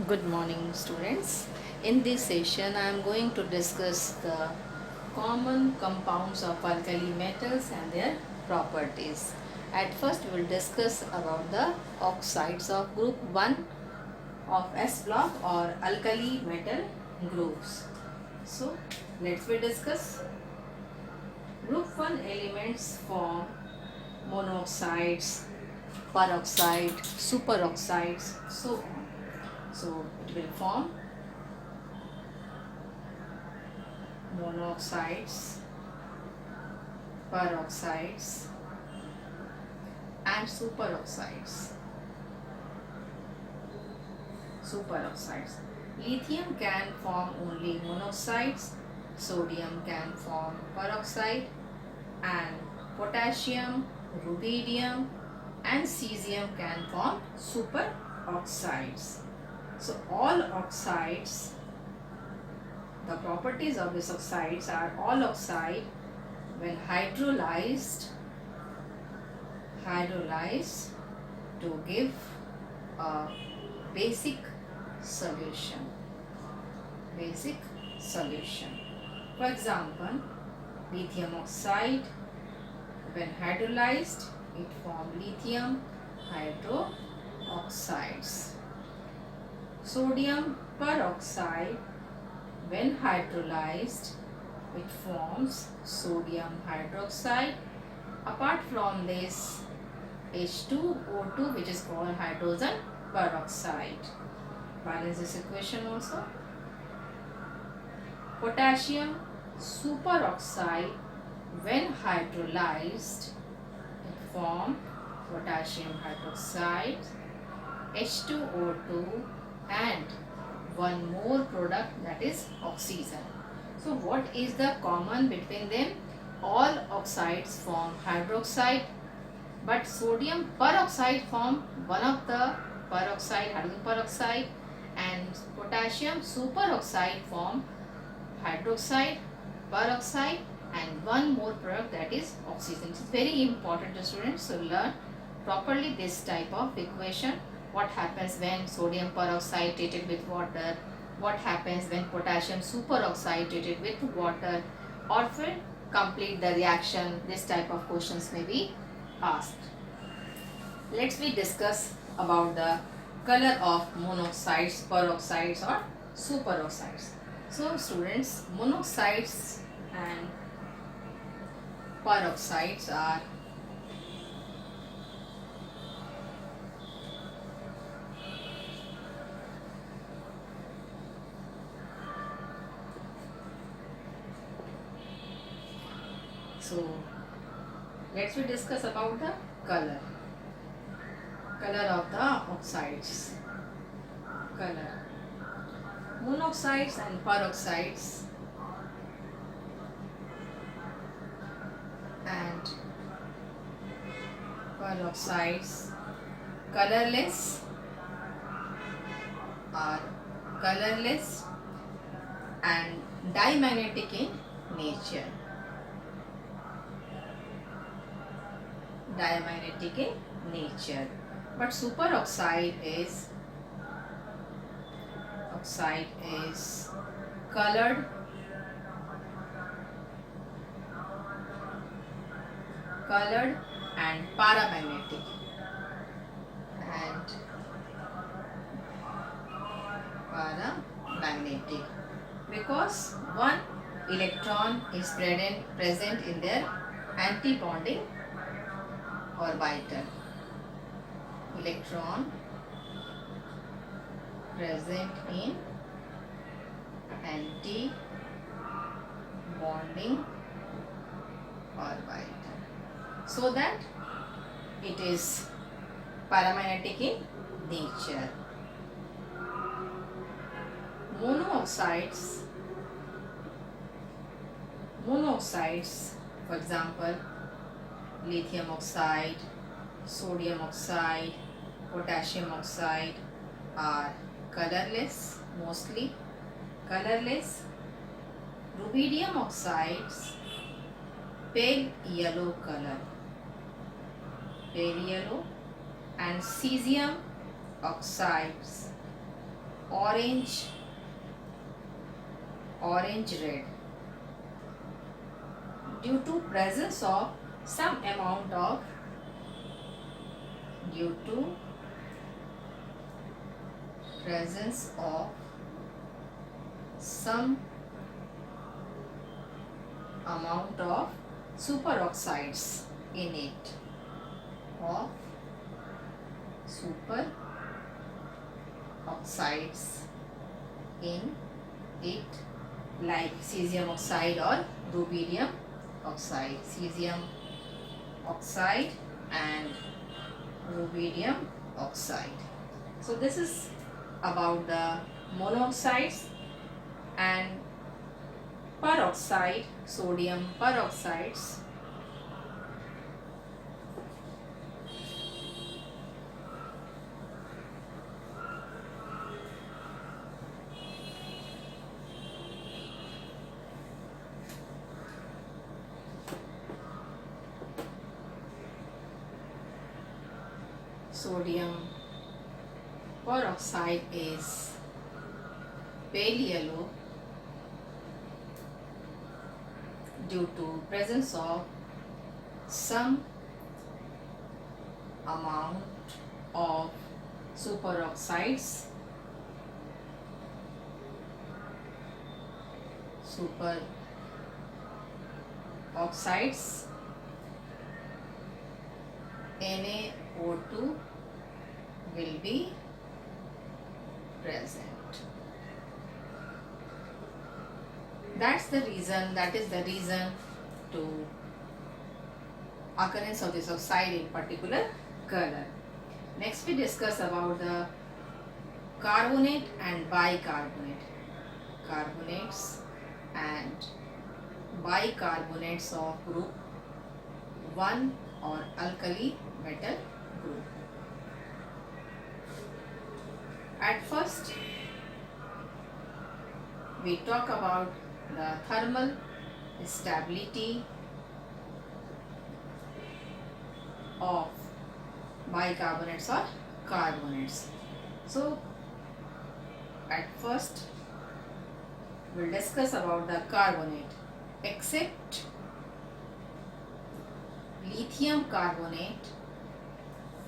Good morning, students. In this session, I am going to discuss the common compounds of alkali metals and their properties. At first, we will discuss about the oxides of group 1 of S block or alkali metal groups. So, let's we discuss. Group 1 elements form monoxides, peroxide, superoxides, so on. So, it will form monoxides, peroxides and superoxides. Lithium can form only monoxides, sodium can form peroxide, and potassium, rubidium and cesium can form superoxides. So all oxides, the properties of these oxides are all oxide when hydrolyzed to give a basic solution. For example, lithium oxide, when hydrolyzed, it forms lithium hydroxides. Sodium peroxide, when hydrolyzed, it forms sodium hydroxide. Apart from this, H2O2, which is called hydrogen peroxide. Balance this equation also. Potassium superoxide, when hydrolyzed, it forms potassium hydroxide, H2O2 and one more product, that is oxygen. So what is the common between them? All oxides form hydroxide, but sodium peroxide form one of the peroxide, hydrogen peroxide, and potassium superoxide form hydroxide, peroxide and one more product, that is oxygen. It's very important to students to learn properly this type of equation. What happens when sodium peroxide treated with water, what happens when potassium superoxide treated with water, or will complete the reaction. This type of questions may be asked. Let's we discuss about the color of monoxides, peroxides or superoxides. So students, monoxides and peroxides are let's we discuss about the color of the oxides. Monoxides and peroxides colorless are colorless and dimagnetic in nature. But superoxide is colored and paramagnetic because one electron is present in their anti-bonding orbital. Electron present in anti-bonding orbital, so that it is paramagnetic in nature. Monoxides, for example, lithium oxide, sodium oxide, potassium oxide are colorless, mostly colorless. Rubidium oxides, pale yellow color, and cesium oxides orange, orange red, due to presence of some amount of, due to presence of some amount of superoxides in it, of superoxides in it, like cesium oxide or rubidium oxide, cesium oxide and rubidium oxide. So this is about the monoxides. And peroxide, sodium peroxides, sodium peroxide is pale yellow due to presence of some amount of superoxides, NaO2 will be present. That is the reason to occurrence of this oxide in particular color. Next we discuss about the carbonate and bicarbonate. Carbonates and bicarbonates of group 1 or alkali metal group. At first we talk about the thermal stability of bicarbonates or carbonates. So at first we'll discuss about the carbonate. Except lithium carbonate,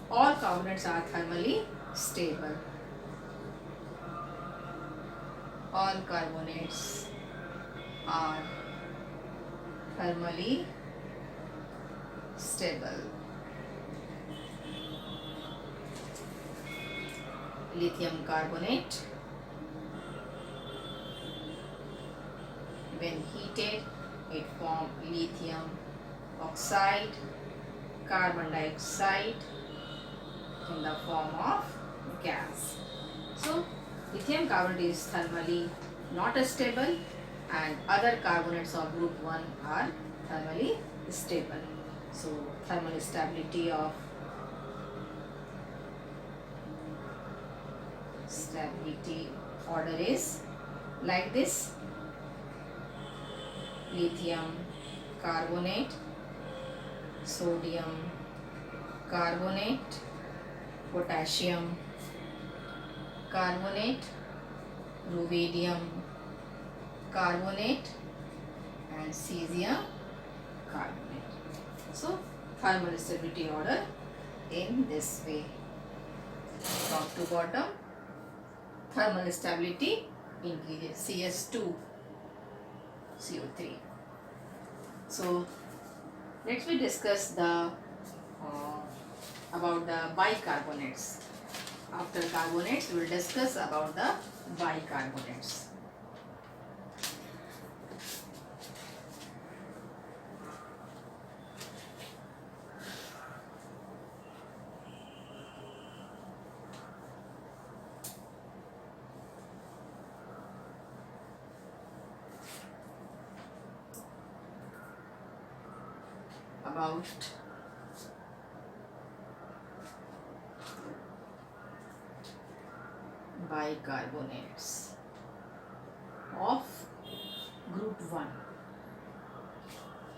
all carbonates are thermally stable. All carbonates are thermally stable. Lithium carbonate, when heated, it forms lithium oxide, carbon dioxide in the form of gas. So lithium carbonate is thermally not stable, and other carbonates of group 1 are thermally stable. So thermal stability order is like this: lithium carbonate, sodium carbonate, potassium carbonate, rubidium carbonate, and cesium carbonate. So thermal stability order in this way, top to bottom. Thermal stability increases, CS2 CO3. So next we discuss the about the bicarbonates. After carbonates we will discuss about the bicarbonates. About bicarbonates of group 1.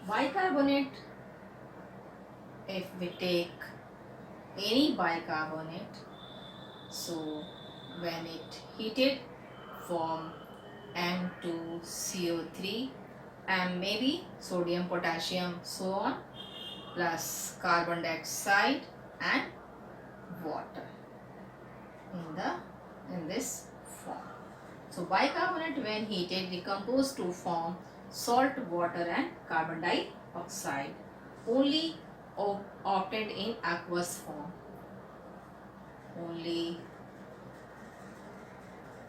Bicarbonate, if we take any bicarbonate, so when it heated form M2CO3 and maybe sodium, potassium, so on, plus carbon dioxide and water in this form. So bicarbonate when heated decompose to form salt, water and carbon dioxide, only obtained in aqueous form. Only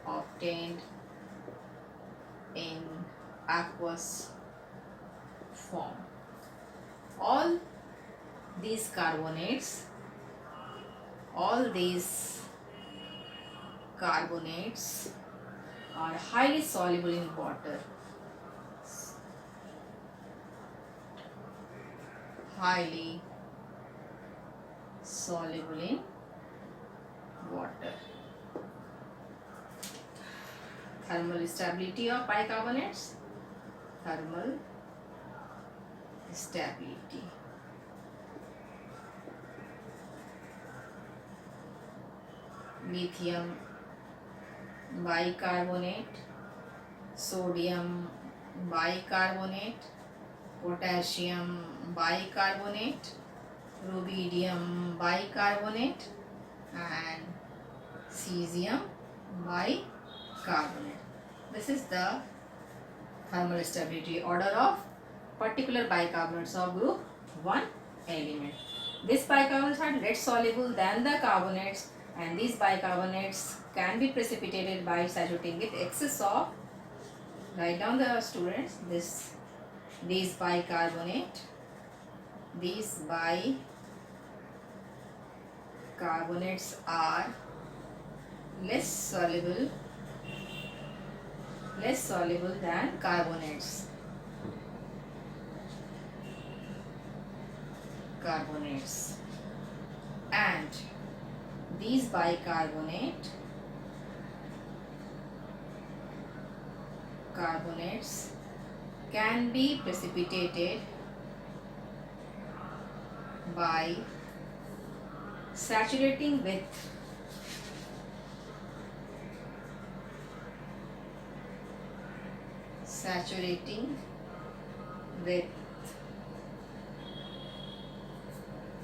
obtained in aqueous form. All these carbonates are highly soluble in water. Highly soluble in water. Thermal stability of bicarbonates. Thermal stability. Lithium bicarbonate, sodium bicarbonate, potassium bicarbonate, rubidium bicarbonate and cesium bicarbonate. This is the thermal stability order of particular bicarbonates of group 1 element. These bicarbonates are less soluble than the carbonates, and these bicarbonates can be precipitated by saturating with excess of, write down the students, these bicarbonates are less soluble than carbonates. And these bicarbonates can be precipitated by saturating with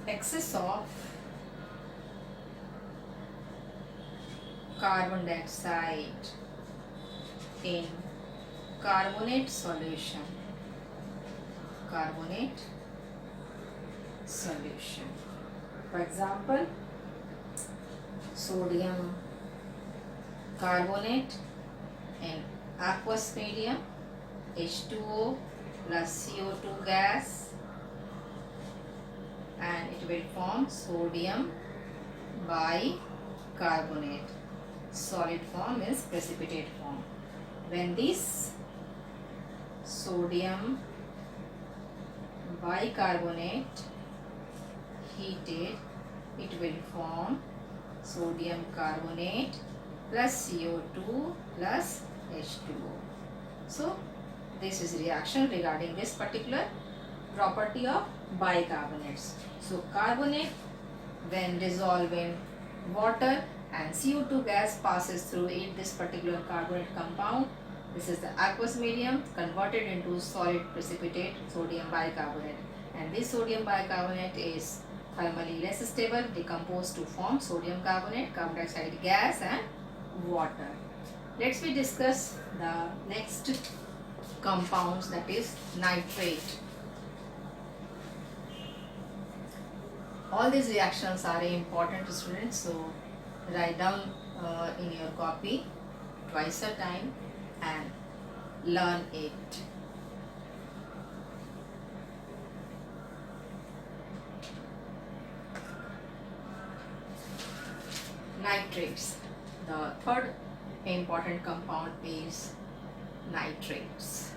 excess of carbon dioxide in carbonate solution. For example, sodium carbonate in aqueous medium, H2O plus CO2 gas, and it will form sodium bicarbonate. Solid form is precipitate form. When this sodium bicarbonate heated, it will form sodium carbonate plus CO2 plus H2O. So this is reaction regarding this particular property of bicarbonates. So carbonate when dissolved in water and CO2 gas passes through it, this particular carbonate compound, this is the aqueous medium, converted into solid precipitate sodium bicarbonate, and this sodium bicarbonate is thermally less stable, decomposed to form sodium carbonate, carbon dioxide gas and water. Let's we discuss the next compounds, that is nitrate. All these reactions are important, students, so write down in your copy twice a time and learn it. Nitrates. The third important compound is nitrates.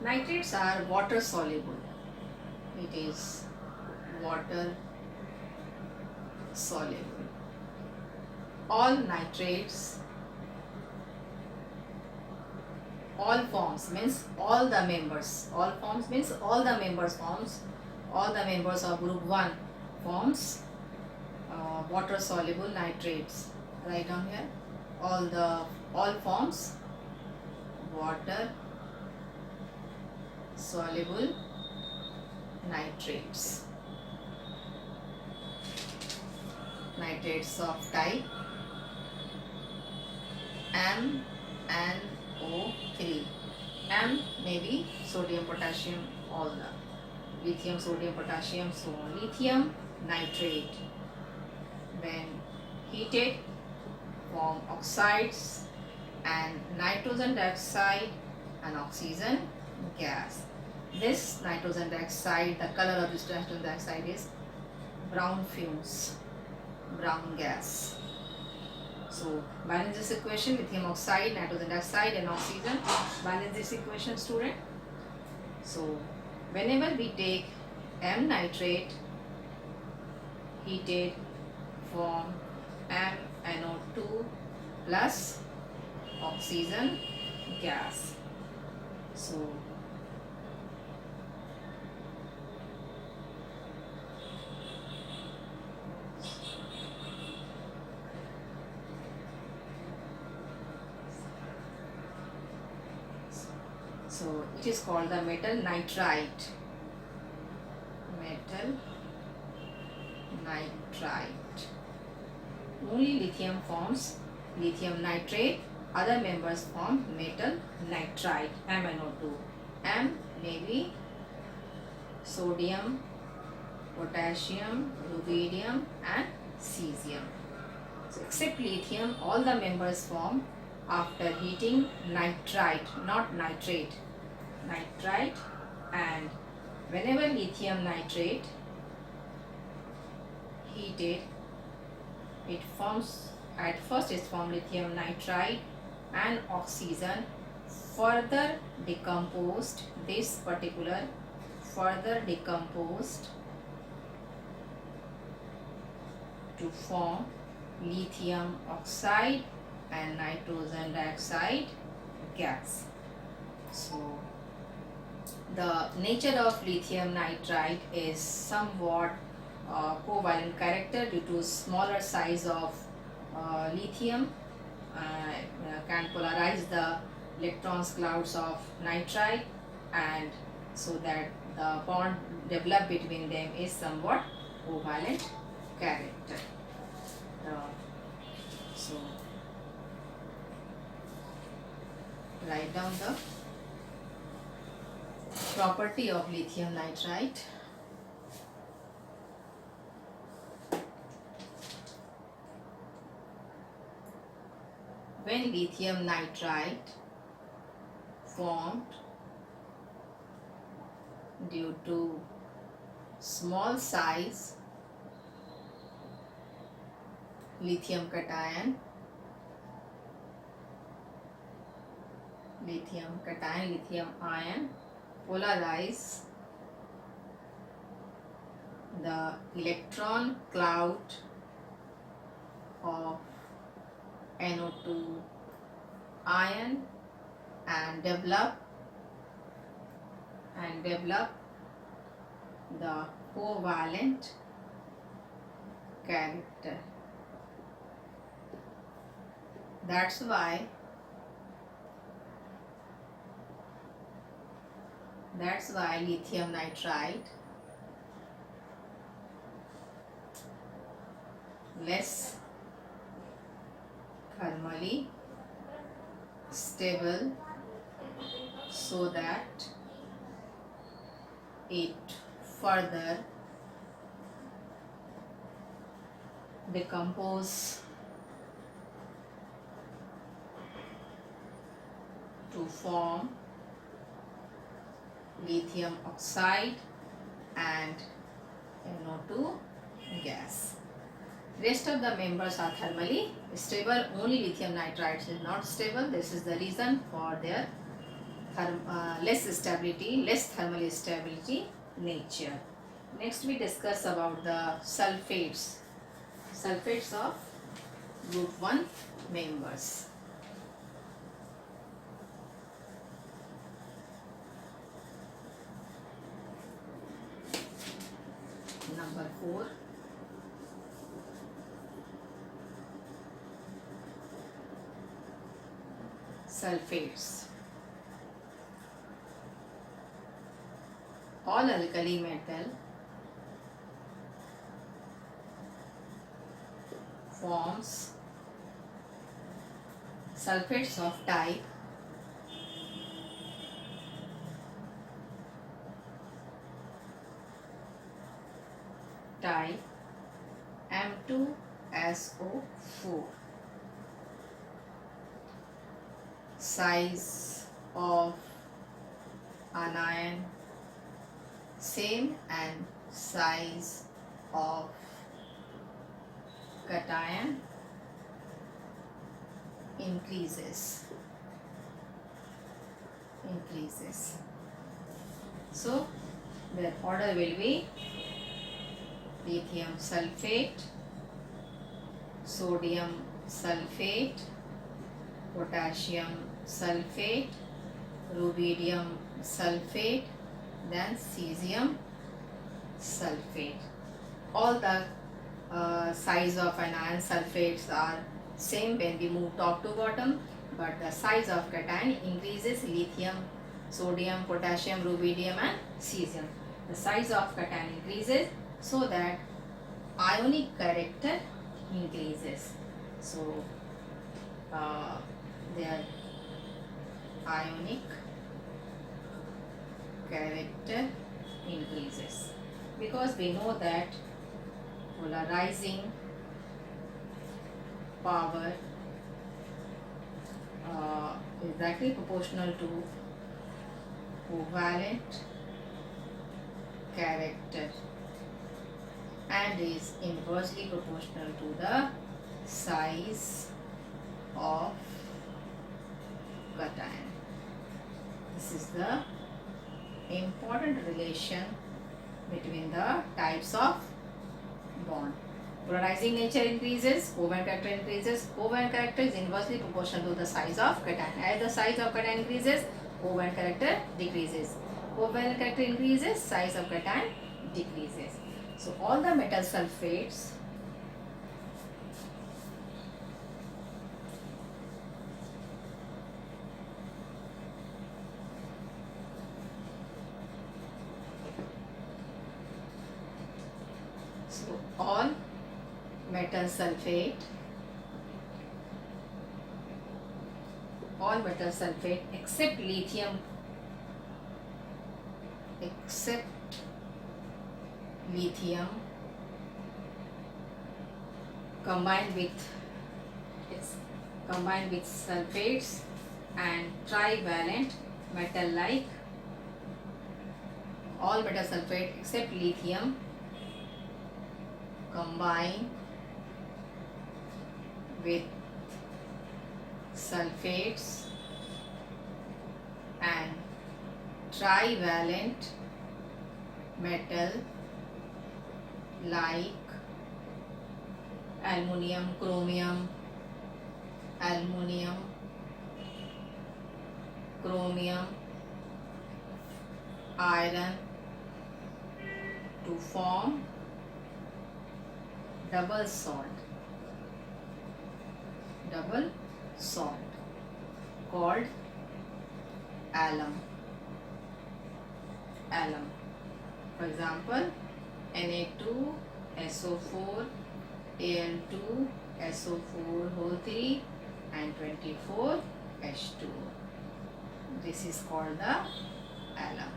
Nitrates are water soluble. It is water soluble. All nitrates, all forms means all the members. All forms means all the members forms. All the members of group 1 forms water soluble nitrates. Write down here all forms water soluble nitrates. Nitrates of type MnO3. M may be sodium, potassium, all the lithium, sodium, potassium, so lithium nitrate. When heated, form oxides and nitrogen dioxide and oxygen gas. This nitrogen dioxide, the color of this nitrogen dioxide is brown fumes, brown gas. So balance this equation, lithium oxide, nitrogen dioxide and oxygen. Balance this equation, student. So whenever we take M nitrate heated, form MnO2 plus oxygen gas. So it is called the metal nitrite. Metal nitrite. Only lithium forms lithium nitrate, other members form metal nitrite, MnO2. M may be sodium, potassium, rubidium and cesium. So except lithium, all the members form after heating nitrite, not nitrate. Nitrite, and whenever lithium nitrate heated, it forms, at first it forms lithium nitride and oxygen, further decomposed, this particular further decomposed to form lithium oxide and nitrogen dioxide gas. So the nature of lithium nitride is somewhat covalent character due to smaller size of lithium can polarize the electrons clouds of nitride, and so that the bond developed between them is somewhat covalent character. So write down the property of lithium nitride. When lithium nitride formed due to small size lithium cation, lithium ion polarize the electron cloud of NO2 ion and develop the covalent character. That's why lithium nitride less thermally stable, so that it further decompose to form lithium oxide and NO2 gas. Rest of the members are thermally stable, only lithium nitride is not stable. This is the reason for their less thermal stability nature. Next we discuss about the sulfates of group 1 members. Number 4, sulfates. All alkali metal forms sulfates of type M2SO4. Size of anion same and size of cation increases. So their order will be lithium sulfate, sodium sulfate, potassium sulfate, rubidium sulfate, then cesium sulfate. All the size of anion sulfates are same when we move top to bottom, but the size of cation increases. Lithium, sodium, potassium, rubidium and cesium. The size of cation increases so that ionic character increases. So their ionic character increases, because we know that polarizing power is directly proportional to covalent character and is inversely proportional to the size of cation. This is the important relation between the types of bond. Polarizing nature increases, covalent character increases. Covalent character is inversely proportional to the size of cation. As the size of cation increases, covalent character decreases. Covalent character increases, size of cation decreases. So all the metal sulfates all metal sulfate except lithium combined with sulfates and trivalent metal like all metal sulfate except lithium combine with sulfates and trivalent metal like aluminium, chromium, iron to form double salt called alum. For example, Na2SO4, Al2SO4 whole 3 and 24H2. This is called the alum.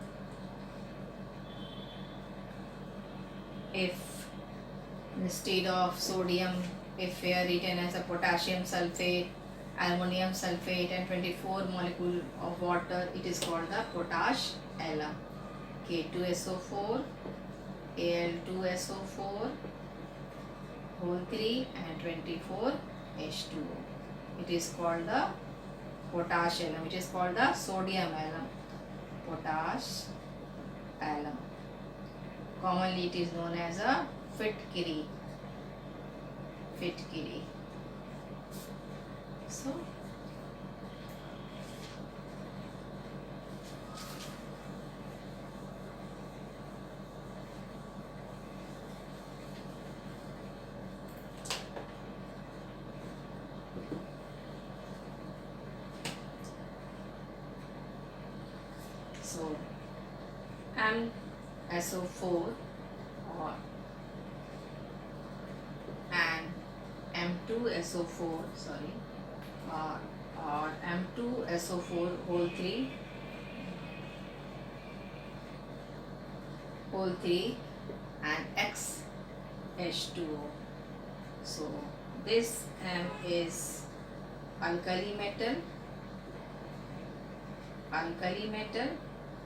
If instead of sodium, if we are written as a potassium sulfate, ammonium sulfate and 24 molecule of water, it is called the potash alum. K2SO4, Al2SO4 whole 3 and 24H2O. It is called the potash alum. It is called the sodium alum. Potash alum. Commonly it is known as a Fitkiri. So SO4 or and M2SO4 sorry or M2SO4 whole 3 and XH2O. So this M is alkali metal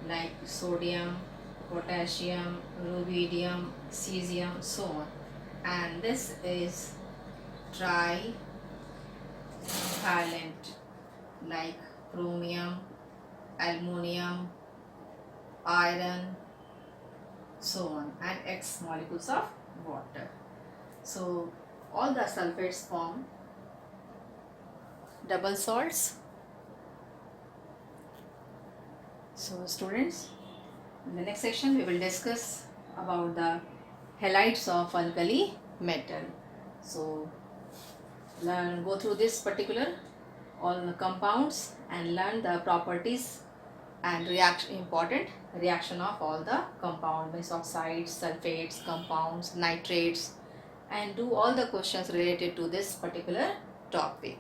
like sodium, potassium, rubidium, cesium, so on, and this is trivalent like chromium, aluminium, iron, so on, and X molecules of water. So all the sulfates form double salts. So students, in the next section we will discuss about the halides of alkali metal. So go through this particular all the compounds and learn the properties and important reaction of all the compound, means oxides, sulfates, compounds, nitrates, and do all the questions related to this particular topic.